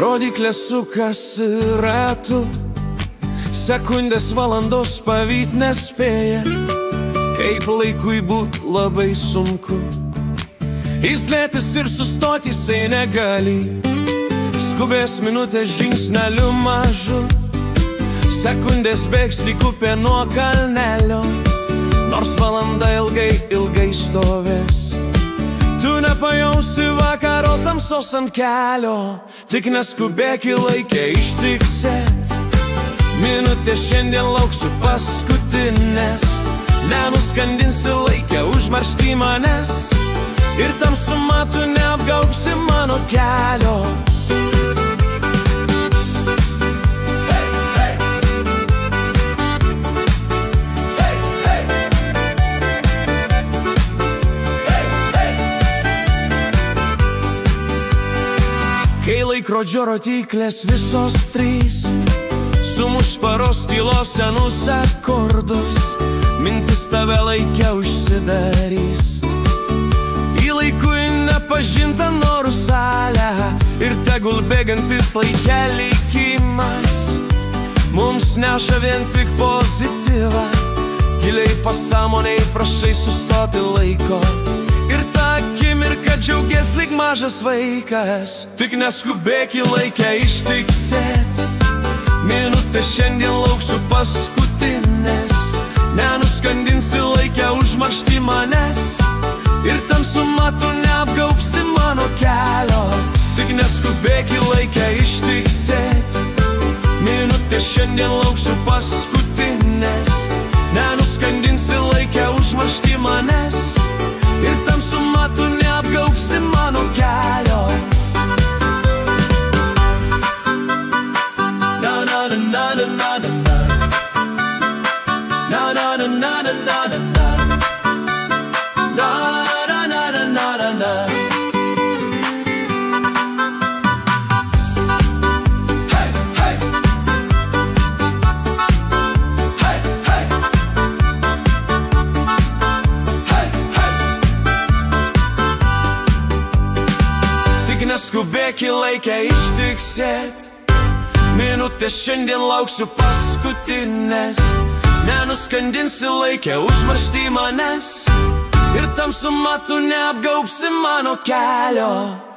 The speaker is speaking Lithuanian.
Rodyklė sukasi ratu, sekundės valandos pavyt nespėja, kaip laikui būt labai sunku. Jis lėtis ir sustoti jisai negali, skubės minutės žingsneliu mažu, sekundės bėgs lyg upė nuo kalnelio, nors valanda ilgai, ilgai stovės. Tu nepajausi vakaro tamsos ant kelio, tik neskubėk į laikę ištiksėt. Minutė šiandien lauksiu paskutinės, nenuskandinsi laikę užmaršti manęs, ir tamsuma tu neapgaubsi mano kelio. Kai laikrodžio rodyklės visos trys sumuš paros tylos senus akordus, mintis tave laikė užsidarys į laikui nepažintą norų salę, ir tegul bėgantis laikė likimas mums neša vien tik pozityvą. Giliai pasąmonėj prašai sustoti laiko, ir tą akimirką džiaugies lyg mažas vaikas. Tik neskubėk į laikę ištiksėt, minutę šiandien lauksiu paskutinės, nenuskandinsi laikę užmaršti manęs, ir tamsuma tu neapgaubsi mano kelio. Tik neskubėk į laikę ištiksėt, minutę šiandien lauksiu paskutinės, nenuskandinsi laikę užmaršti manęs, ir tamsuma tu neapgaubsi mano kelio. Na na na na na na na na. Na na na na na na na na. Na na na na na na na. Hey hey. Hey hey. Neskubėk į laikę ištiksėt, minutę šiandien lauksiu paskutinės, nenuskandinsi laikę užmaršti manęs, ir tamsuma tu neapgaubsi mano kelio.